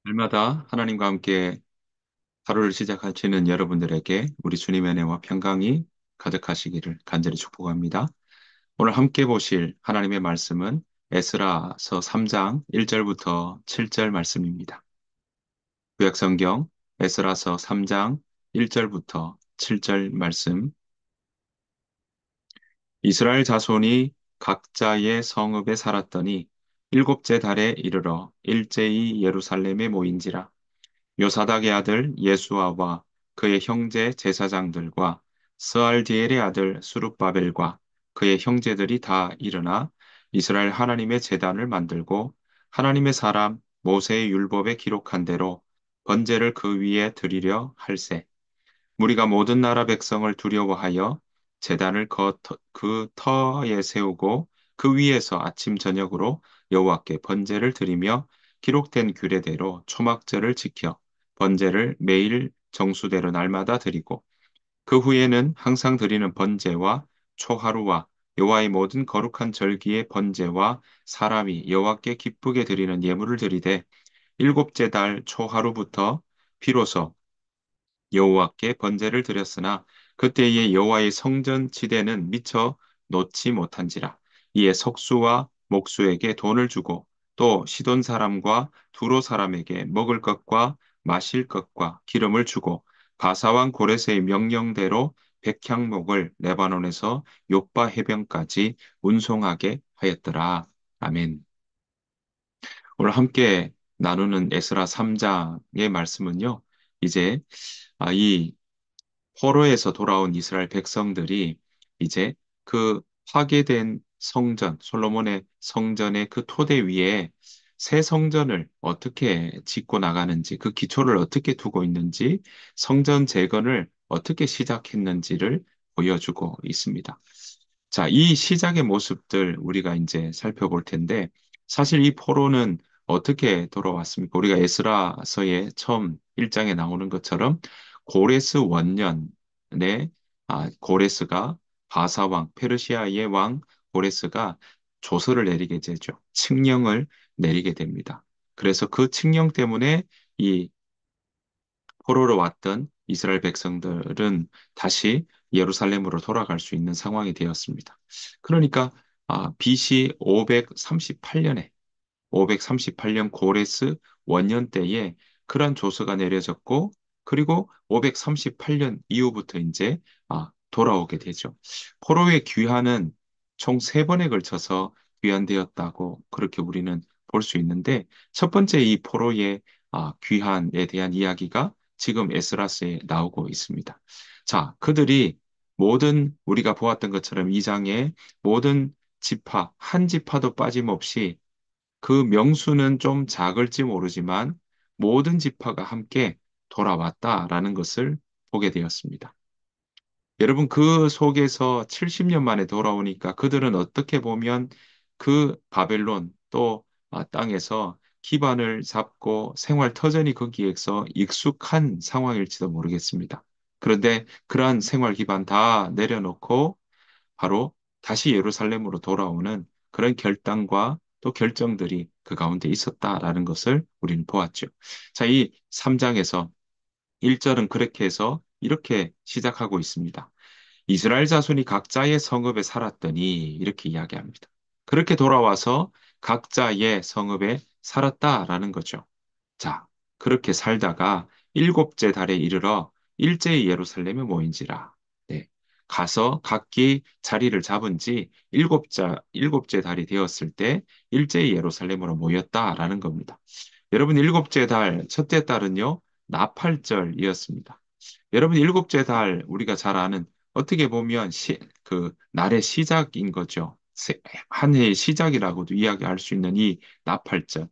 날마다 하나님과 함께 하루를 시작하시는 여러분들에게 우리 주님의 은혜와 평강이 가득하시기를 간절히 축복합니다. 오늘 함께 보실 하나님의 말씀은 에스라서 3장 1절부터 7절 말씀입니다. 구약성경 에스라서 3장 1절부터 7절 말씀. 이스라엘 자손이 각자의 성읍에 살았더니 일곱째 달에 이르러 일제히 예루살렘에 모인지라. 요사닥의 아들 예수아와 그의 형제 제사장들과 스알디엘의 아들 수룹바벨과 그의 형제들이 다 일어나 이스라엘 하나님의 제단을 만들고 하나님의 사람 모세의 율법에 기록한 대로 번제를 그 위에 드리려 할세. 무리가 모든 나라 백성을 두려워하여 제단을 그 터에 세우고 그 위에서 아침 저녁으로 여호와께 번제를 드리며 기록된 규례대로 초막절을 지켜 번제를 매일 정수대로 날마다 드리고 그 후에는 항상 드리는 번제와 초하루와 여호와의 모든 거룩한 절기의 번제와 사람이 여호와께 기쁘게 드리는 예물을 드리되 일곱째 달 초하루부터 비로소 여호와께 번제를 드렸으나 그때의 여호와의 성전 지대는 미처 놓지 못한지라. 이에 석수와 목수에게 돈을 주고 또 시돈 사람과 두로 사람에게 먹을 것과 마실 것과 기름을 주고 바사왕 고레스의 명령대로 백향목을 레바논에서 욥바 해변까지 운송하게 하였더라. 아멘. 오늘 함께 나누는 에스라 3장의 말씀은요. 이제 이 포로에서 돌아온 이스라엘 백성들이 이제 그 파괴된 성전, 솔로몬의 성전의 그 토대 위에 새 성전을 어떻게 짓고 나가는지, 그 기초를 어떻게 두고 있는지, 성전 재건을 어떻게 시작했는지를 보여주고 있습니다. 자, 이 시작의 모습들 우리가 이제 살펴볼 텐데, 사실 이 포로는 어떻게 돌아왔습니까? 우리가 에스라서의 처음 1장에 나오는 것처럼 고레스 원년에 고레스가 바사왕, 페르시아의 왕 고레스가 조서를 내리게 되죠. 칙령을 내리게 됩니다. 그래서 그 칙령 때문에 이 포로로 왔던 이스라엘 백성들은 다시 예루살렘으로 돌아갈 수 있는 상황이 되었습니다. 그러니까 BC 538년에 538년 고레스 원년 때에 그러한 조서가 내려졌고 그리고 538년 이후부터 이제 돌아오게 되죠. 포로의 귀환은 총 세 번에 걸쳐서 귀환되었다고 그렇게 우리는 볼 수 있는데 첫 번째 이 포로의 귀환에 대한 이야기가 지금 에스라스에 나오고 있습니다. 자, 그들이 모든 우리가 보았던 것처럼 이 장의 모든 지파, 한 지파도 빠짐없이 그 명수는 좀 작을지 모르지만 모든 지파가 함께 돌아왔다라는 것을 보게 되었습니다. 여러분, 그 속에서 70년 만에 돌아오니까 그들은 어떻게 보면 그 바벨론 또 땅에서 기반을 잡고 생활 터전이 거기에서 익숙한 상황일지도 모르겠습니다. 그런데 그러한 생활 기반 다 내려놓고 바로 다시 예루살렘으로 돌아오는 그런 결단과 또 결정들이 그 가운데 있었다라는 것을 우리는 보았죠. 자, 이 3장에서 1절은 그렇게 해서 이렇게 시작하고 있습니다. 이스라엘 자손이 각자의 성읍에 살았더니 이렇게 이야기합니다. 그렇게 돌아와서 각자의 성읍에 살았다라는 거죠. 자, 그렇게 살다가 일곱째 달에 이르러 일제히 예루살렘에 모인지라. 네. 가서 각기 자리를 잡은 지 일곱째 달이 되었을 때 일제히 예루살렘으로 모였다라는 겁니다. 여러분, 일곱째 달, 첫째 달은요, 나팔절이었습니다. 여러분, 일곱째 달, 우리가 잘 아는, 어떻게 보면 그 날의 시작인 거죠. 한 해의 시작이라고도 이야기할 수 있는 이 나팔절.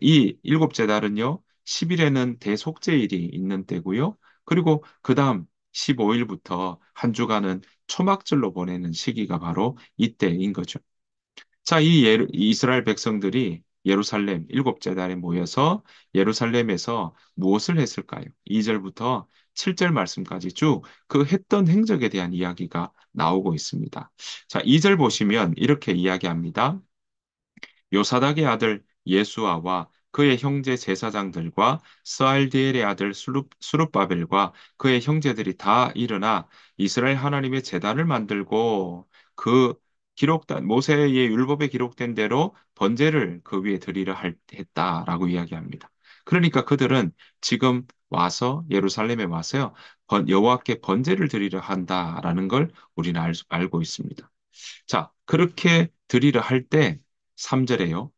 이 일곱째 달은요, 10일에는 대속죄일이 있는 때고요. 그리고 그 다음 15일부터 한 주간은 초막절로 보내는 시기가 바로 이때인 거죠. 자, 이 이스라엘 백성들이 예루살렘 일곱째 달에 모여서 예루살렘에서 무엇을 했을까요? 2절부터 7절 말씀까지 쭉 그 했던 행적에 대한 이야기가 나오고 있습니다. 자, 2절 보시면 이렇게 이야기합니다. 요사닥의 아들 예수아와 그의 형제 제사장들과 스알디엘의 아들 수룹바벨과 그의 형제들이 다 일어나 이스라엘 하나님의 제단을 만들고 그 기록된 모세의 율법에 기록된 대로 번제를 그 위에 드리려 했다라고 이야기합니다. 그러니까 그들은 지금 와서 예루살렘에 와서요. 여호와께 번제를 드리려 한다라는 걸 우리는 알고 있습니다. 자, 그렇게 드리려 할 때 3절에요.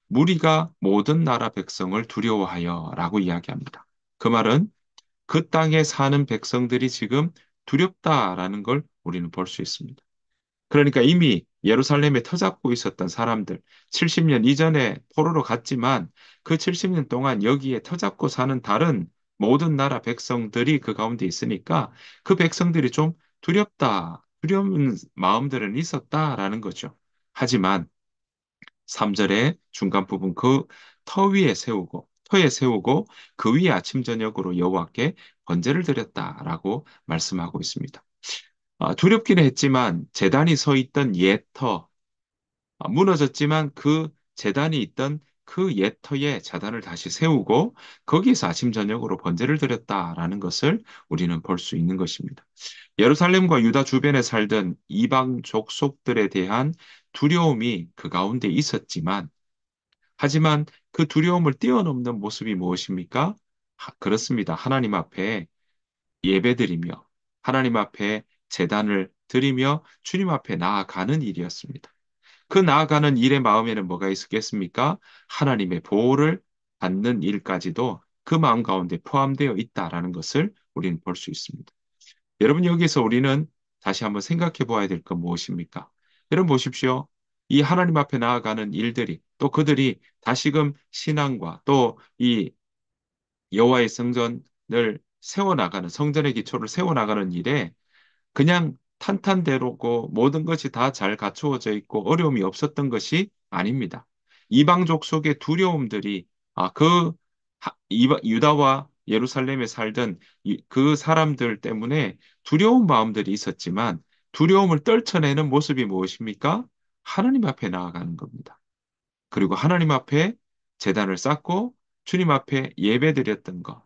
무리가 모든 나라 백성을 두려워하여 라고 이야기합니다. 그 말은 그 땅에 사는 백성들이 지금 두렵다라는 걸 우리는 볼 수 있습니다. 그러니까 이미 예루살렘에 터잡고 있었던 사람들, 70년 이전에 포로로 갔지만 그 70년 동안 여기에 터잡고 사는 다른 모든 나라 백성들이 그 가운데 있으니까 그 백성들이 좀 두려운 마음들은 있었다라는 거죠. 하지만 3절의 중간 부분 터에 세우고 그 위에 아침 저녁으로 여호와께 번제를 드렸다라고 말씀하고 있습니다. 두렵기는 했지만 제단이 서 있던 옛 터, 무너졌지만 그 제단이 있던 그 옛 터에 제단을 다시 세우고 거기에서 아침 저녁으로 번제를 드렸다라는 것을 우리는 볼 수 있는 것입니다. 예루살렘과 유다 주변에 살던 이방 족속들에 대한 두려움이 그 가운데 있었지만 하지만 그 두려움을 뛰어넘는 모습이 무엇입니까? 그렇습니다. 하나님 앞에 예배드리며 하나님 앞에 제단을 드리며 주님 앞에 나아가는 일이었습니다. 그 나아가는 일의 마음에는 뭐가 있었겠습니까? 하나님의 보호를 받는 일까지도 그 마음 가운데 포함되어 있다라는 것을 우리는 볼 수 있습니다. 여러분 여기서 우리는 다시 한번 생각해 보아야 될 건 무엇입니까? 여러분 보십시오. 이 하나님 앞에 나아가는 일들이 또 그들이 다시금 신앙과 또 이 여호와의 성전을 세워나가는 성전의 기초를 세워나가는 일에 그냥 탄탄대로고 모든 것이 다 잘 갖추어져 있고 어려움이 없었던 것이 아닙니다. 이방족 속의 두려움들이 유다와 예루살렘에 살던 그 사람들 때문에 두려운 마음들이 있었지만 두려움을 떨쳐내는 모습이 무엇입니까? 하나님 앞에 나아가는 겁니다. 그리고 하나님 앞에 제단을 쌓고 주님 앞에 예배드렸던 것,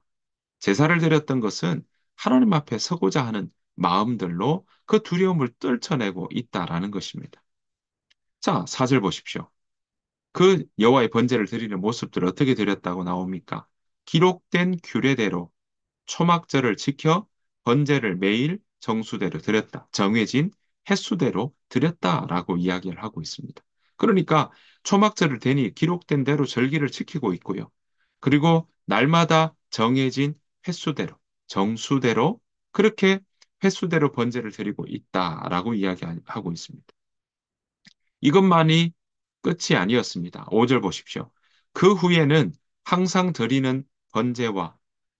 제사를 드렸던 것은 하나님 앞에 서고자 하는 마음들로 그 두려움을 떨쳐내고 있다라는 것입니다. 자, 4절 보십시오. 그 여호와의 번제를 드리는 모습들을 어떻게 드렸다고 나옵니까? 기록된 규례대로 초막절을 지켜 번제를 매일 정수대로 드렸다. 정해진 횟수대로 드렸다라고 이야기를 하고 있습니다. 그러니까 초막절을 대니 기록된 대로 절기를 지키고 있고요. 그리고 날마다 정해진 횟수대로, 정수대로 그렇게 횟수대로 번제를 드리고 있다라고 이야기하고 있습니다. 이것만이 끝이 아니었습니다. 5절 보십시오. 그 후에는 항상 드리는 번제와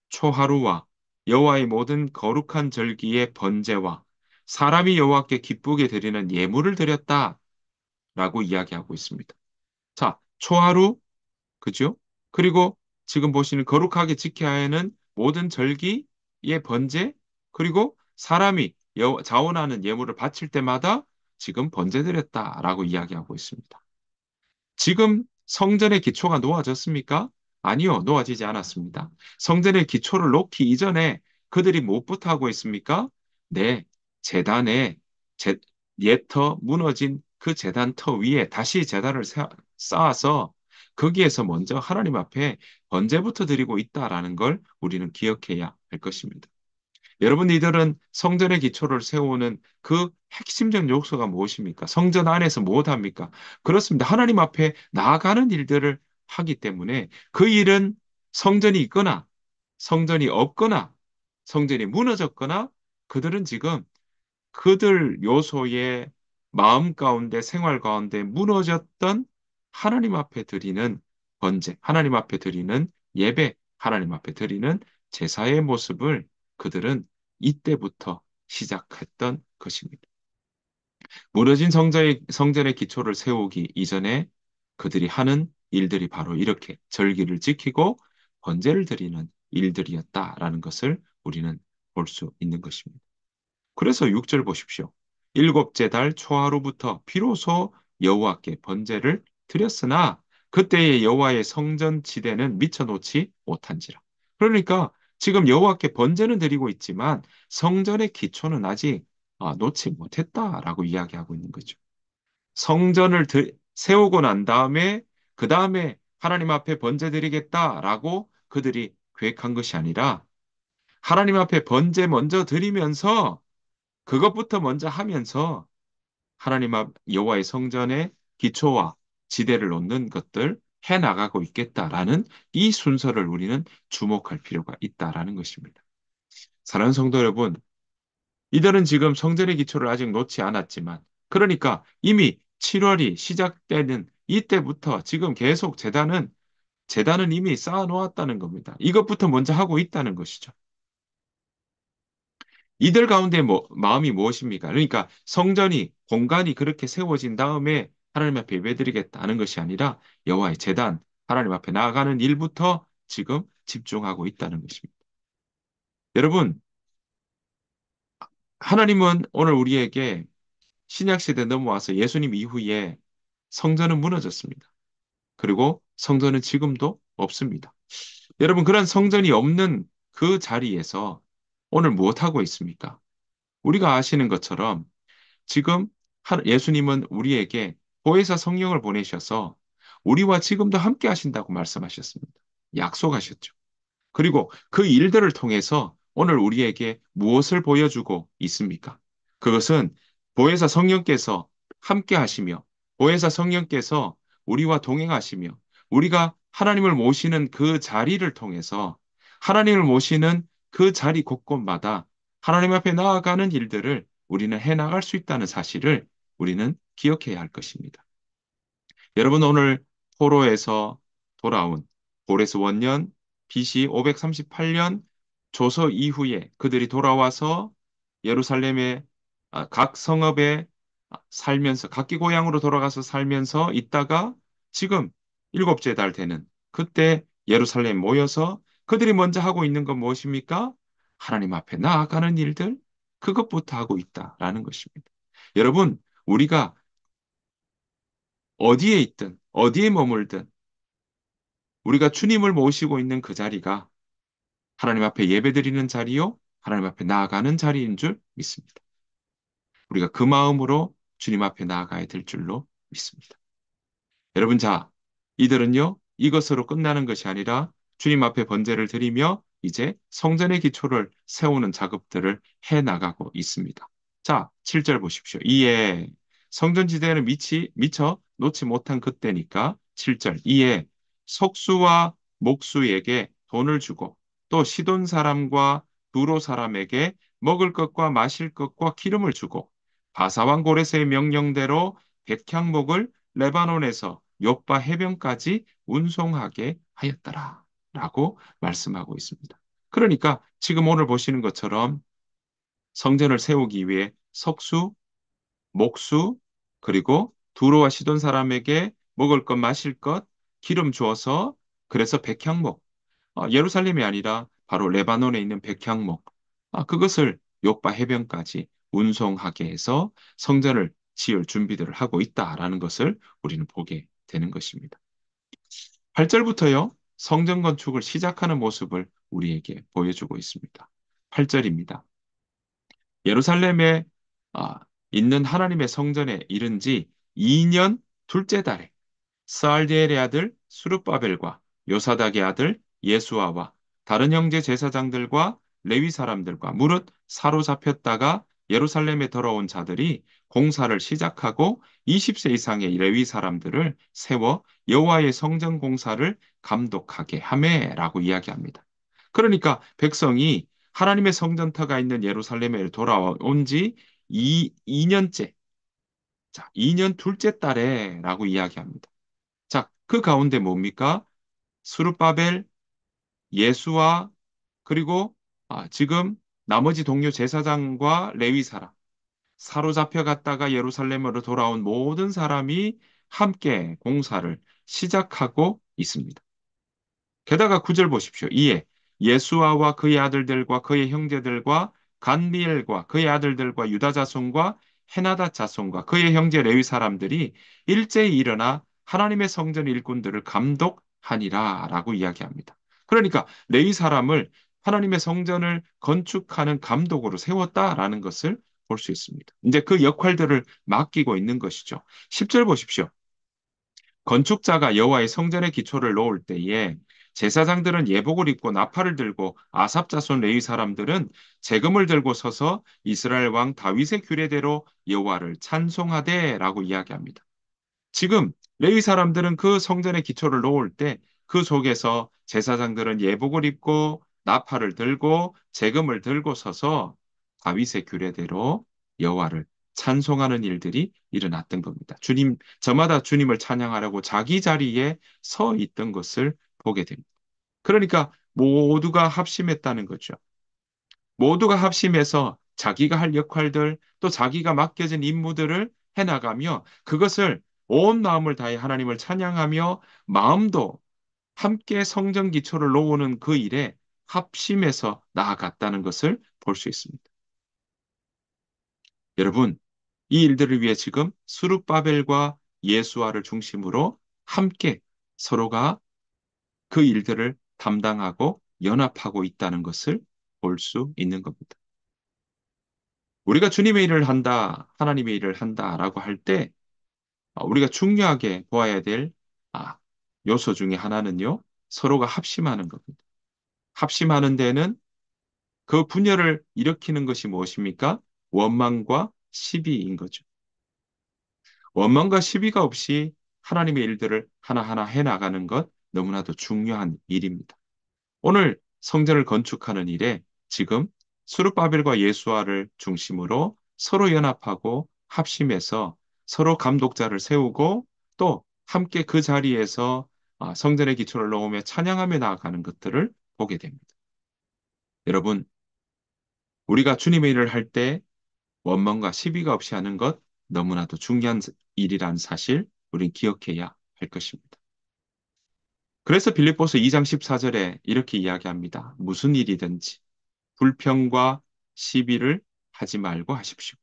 초하루와 여호와의 모든 거룩한 절기의 번제와 사람이 여호와께 기쁘게 드리는 예물을 드렸다라고 이야기하고 있습니다. 자, 초하루, 그죠? 그리고 지금 보시는 거룩하게 지켜야 하는 모든 절기의 번제, 그리고 사람이 자원하는 예물을 바칠 때마다 지금 번제 드렸다라고 이야기하고 있습니다. 지금 성전의 기초가 놓아졌습니까? 아니요, 놓아지지 않았습니다. 성전의 기초를 놓기 이전에 그들이 무엇부터 하고 있습니까? 네, 재단에 제, 옛터 무너진 그 재단터 위에 다시 재단을 쌓아서 거기에서 먼저 하나님 앞에 번제부터 드리고 있다라는 걸 우리는 기억해야 할 것입니다. 여러분, 이들은 성전의 기초를 세우는 그 핵심적 요소가 무엇입니까? 성전 안에서 무엇합니까? 그렇습니다. 하나님 앞에 나아가는 일들을 하기 때문에 그 일은 성전이 있거나 성전이 없거나 성전이 무너졌거나 그들은 지금 그들 요소의 마음 가운데 생활 가운데 무너졌던 하나님 앞에 드리는 번제, 하나님 앞에 드리는 예배, 하나님 앞에 드리는 제사의 모습을 그들은 이때부터 시작했던 것입니다. 무너진 성전의 기초를 세우기 이전에 그들이 하는 일들이 바로 이렇게 절기를 지키고 번제를 드리는 일들이었다라는 것을 우리는 볼 수 있는 것입니다. 그래서 6절 보십시오. 일곱째 달 초하루부터 비로소 여호와께 번제를 드렸으나 그때의 여호와의 성전 지대는 미쳐 놓지 못한지라. 그러니까 지금 여호와께 번제는 드리고 있지만 성전의 기초는 아직 놓지 못했다라고 이야기하고 있는 거죠. 성전을 세우고 난 다음에 그 다음에 하나님 앞에 번제 드리겠다라고 그들이 계획한 것이 아니라 하나님 앞에 번제 먼저 드리면서 그것부터 먼저 하면서 하나님 앞 여호와의 성전의 기초와 지대를 놓는 것들 해 나가고 있겠다라는 이 순서를 우리는 주목할 필요가 있다라는 것입니다. 사랑하는 성도 여러분, 이들은 지금 성전의 기초를 아직 놓지 않았지만, 그러니까 이미 7월이 시작되는 이때부터 지금 계속 재단은 이미 쌓아 놓았다는 겁니다. 이것부터 먼저 하고 있다는 것이죠. 이들 가운데 마음이 무엇입니까? 그러니까 성전이, 공간이 그렇게 세워진 다음에 하나님 앞에 예배드리겠다는 것이 아니라 여호와의 제단, 하나님 앞에 나아가는 일부터 지금 집중하고 있다는 것입니다. 여러분, 하나님은 오늘 우리에게 신약 시대 넘어와서 예수님 이후에 성전은 무너졌습니다. 그리고 성전은 지금도 없습니다. 여러분, 그런 성전이 없는 그 자리에서 오늘 무엇하고 있습니까? 우리가 아시는 것처럼 지금 예수님은 우리에게 보혜사 성령을 보내셔서 우리와 지금도 함께 하신다고 말씀하셨습니다. 약속하셨죠. 그리고 그 일들을 통해서 오늘 우리에게 무엇을 보여주고 있습니까? 그것은 보혜사 성령께서 함께 하시며 보혜사 성령께서 우리와 동행하시며 우리가 하나님을 모시는 그 자리를 통해서 하나님을 모시는 그 자리 곳곳마다 하나님 앞에 나아가는 일들을 우리는 해나갈 수 있다는 사실을 우리는 기억해야 할 것입니다. 여러분 오늘 포로에서 돌아온 고레스 원년 BC 538년 조서 이후에 그들이 돌아와서 예루살렘의 각 성읍에 살면서 각기 고향으로 돌아가서 살면서 있다가 지금 일곱째 달 되는 그때 예루살렘 모여서 그들이 먼저 하고 있는 건 무엇입니까? 하나님 앞에 나아가는 일들 그것부터 하고 있다라는 것입니다. 여러분 우리가 어디에 있든 어디에 머물든 우리가 주님을 모시고 있는 그 자리가 하나님 앞에 예배드리는 자리요, 하나님 앞에 나아가는 자리인 줄 믿습니다. 우리가 그 마음으로 주님 앞에 나아가야 될 줄로 믿습니다. 여러분, 자, 이들은요, 이것으로 끝나는 것이 아니라 주님 앞에 번제를 드리며 이제 성전의 기초를 세우는 작업들을 해 나가고 있습니다. 자, 7절 보십시오. 이에 성전지대는 미처 놓지 못한 그때니까 7절. 이에 석수와 목수에게 돈을 주고 또 시돈 사람과 두로 사람에게 먹을 것과 마실 것과 기름을 주고 바사왕 고레스의 명령대로 백향목을 레바논에서 요빠 해변까지 운송하게 하였더라. 라고 말씀하고 있습니다. 그러니까 지금 오늘 보시는 것처럼 성전을 세우기 위해 석수, 목수, 그리고 두로와 시돈 사람에게 먹을 것, 마실 것, 기름 주어서 그래서 백향목, 예루살렘이 아니라 바로 레바논에 있는 백향목, 그것을 요빠 해변까지 운송하게 해서 성전을 지을 준비들을 하고 있다라는 것을 우리는 보게 되는 것입니다. 8절부터요, 성전 건축을 시작하는 모습을 우리에게 보여주고 있습니다. 8절입니다. 예루살렘에 아, 있는 하나님의 성전에 이른 지 2년 둘째 달에 스알디엘의 아들 수룹바벨과 요사닥의 아들 예수아와 다른 형제 제사장들과 레위 사람들과 무릇 사로잡혔다가 예루살렘에 돌아온 자들이 공사를 시작하고 20세 이상의 레위 사람들을 세워 여호와의 성전 공사를 감독하게 하매라고 이야기합니다. 그러니까 백성이 하나님의 성전터가 있는 예루살렘에 돌아온 지 2년째, 자, 2년 둘째 달에라고 이야기합니다. 자, 그 가운데 뭡니까? 수르바벨, 예수와 그리고 지금 나머지 동료 제사장과 레위 사람, 사로잡혀 갔다가 예루살렘으로 돌아온 모든 사람이 함께 공사를 시작하고 있습니다. 게다가 구절 보십시오. 이에 예수아와 그의 아들들과 그의 형제들과 간미엘과 그의 아들들과 유다 자손과 헤나다 자손과 그의 형제 레위 사람들이 일제히 일어나 하나님의 성전 일꾼들을 감독하니라라고 이야기합니다. 그러니까 레위 사람을 하나님의 성전을 건축하는 감독으로 세웠다라는 것을 볼 수 있습니다. 이제 그 역할들을 맡기고 있는 것이죠. 10절 보십시오. 건축자가 여호와의 성전의 기초를 놓을 때에 제사장들은 예복을 입고 나팔을 들고 아삽 자손 레위 사람들은 재금을 들고 서서 이스라엘 왕 다윗의 규례대로 여호와를 찬송하되라고 이야기합니다. 지금 레위 사람들은 그 성전의 기초를 놓을 때 그 속에서 제사장들은 예복을 입고 나팔을 들고 재금을 들고 서서 다윗의 규례대로 여호와를 찬송하는 일들이 일어났던 겁니다. 주님, 저마다 주님을 찬양하려고 자기 자리에 서 있던 것을 보게 됩니다. 그러니까 모두가 합심했다는 거죠. 모두가 합심해서 자기가 할 역할들 또 자기가 맡겨진 임무들을 해나가며 그것을 온 마음을 다해 하나님을 찬양하며 마음도 함께 성전 기초를 놓는 그 일에 합심해서 나아갔다는 것을 볼 수 있습니다. 여러분, 이 일들을 위해 지금 스룹바벨과 예수아를 중심으로 함께 서로가 그 일들을 담당하고 연합하고 있다는 것을 볼 수 있는 겁니다. 우리가 주님의 일을 한다, 하나님의 일을 한다라고 할 때 우리가 중요하게 보아야 될 아, 요소 중에 하나는요, 서로가 합심하는 겁니다. 합심하는 데는 그 분열을 일으키는 것이 무엇입니까? 원망과 시비인 거죠. 원망과 시비가 없이 하나님의 일들을 하나하나 해나가는 것 너무나도 중요한 일입니다. 오늘 성전을 건축하는 일에 지금 수르바벨과 예수아를 중심으로 서로 연합하고 합심해서 서로 감독자를 세우고 또 함께 그 자리에서 성전의 기초를 놓으며 찬양하며 나아가는 것들을 보게 됩니다. 여러분, 우리가 주님의 일을 할 때 원망과 시비가 없이 하는 것 너무나도 중요한 일이란 사실 우리 기억해야 할 것입니다. 그래서 빌립보서 2장 14절에 이렇게 이야기합니다. 무슨 일이든지 불평과 시비를 하지 말고 하십시오.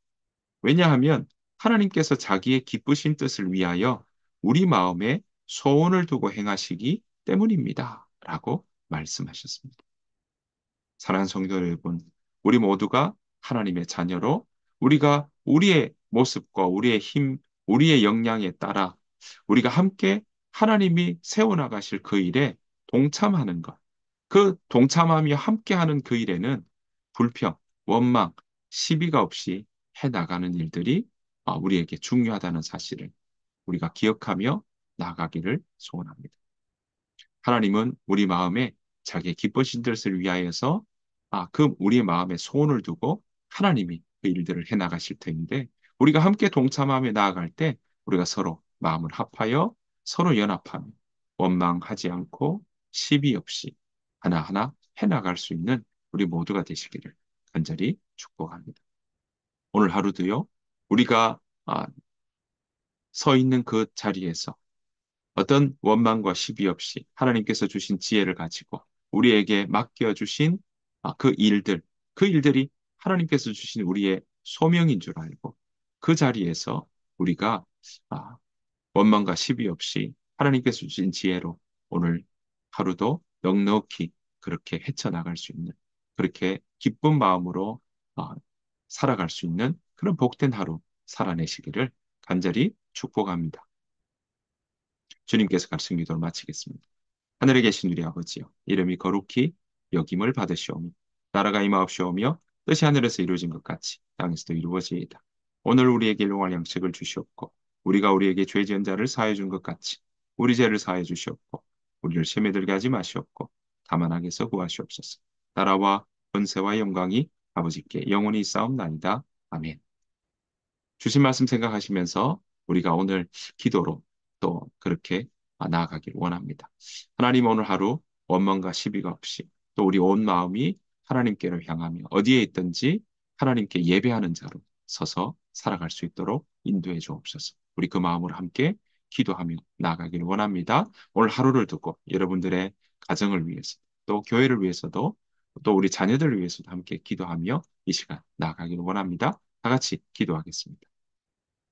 왜냐하면 하나님께서 자기의 기쁘신 뜻을 위하여 우리 마음에 소원을 두고 행하시기 때문입니다. 라고 말씀하셨습니다. 사랑하는 성도 여러분, 우리 모두가 하나님의 자녀로 우리가 우리의 모습과 우리의 힘, 우리의 역량에 따라 우리가 함께 하나님이 세워나가실 그 일에 동참하는 것. 그 동참하며 함께하는 그 일에는 불평, 원망, 시비가 없이 해나가는 일들이 우리에게 중요하다는 사실을 우리가 기억하며 나아가기를 소원합니다. 하나님은 우리 마음에 자기의 기쁘신 뜻을 위하여서 그 우리의 마음에 소원을 두고 하나님이 그 일들을 해나가실 텐데 우리가 함께 동참하며 나아갈 때 우리가 서로 마음을 합하여 서로 연합하며 원망하지 않고 시비 없이 하나하나 해나갈 수 있는 우리 모두가 되시기를 간절히 축복합니다. 오늘 하루도요, 우리가 서 있는 그 자리에서 어떤 원망과 시비 없이 하나님께서 주신 지혜를 가지고 우리에게 맡겨주신 그 일들, 그 일들이 하나님께서 주신 우리의 소명인 줄 알고 그 자리에서 우리가 아, 원망과 시비 없이 하나님께서 주신 지혜로 오늘 하루도 넉넉히 그렇게 헤쳐나갈 수 있는 그렇게 기쁜 마음으로 아, 살아갈 수 있는 그런 복된 하루 살아내시기를 간절히 축복합니다. 주님께서 가르친 기도를 마치겠습니다. 하늘에 계신 우리 아버지여, 이름이 거룩히 여김을 받으시오며, 나라가 임하옵시오며, 뜻이 하늘에서 이루어진 것 같이 땅에서도 이루어지이다. 오늘 우리에게 일용할 양식을 주시옵고, 우리가 우리에게 죄 지은 자를 사하여 준 것 같이 우리 죄를 사하여 주시옵고, 우리를 시험에 들게 하지 마시옵고, 다만 악에서 구하시옵소서. 나라와 권세와 영광이 아버지께 영원히 있사옵나이다. 아멘. 주신 말씀 생각하시면서 우리가 오늘 기도로 또 그렇게 나아가길 원합니다. 하나님 오늘 하루 원망과 시비가 없이 또 우리 온 마음이 하나님께로 향하며 어디에 있든지 하나님께 예배하는 자로 서서 살아갈 수 있도록 인도해 주옵소서. 우리 그 마음으로 함께 기도하며 나아가길 원합니다. 오늘 하루를 두고 여러분들의 가정을 위해서 또 교회를 위해서도 또 우리 자녀들을 위해서도 함께 기도하며 이 시간 나아가길 원합니다. 다 같이 기도하겠습니다.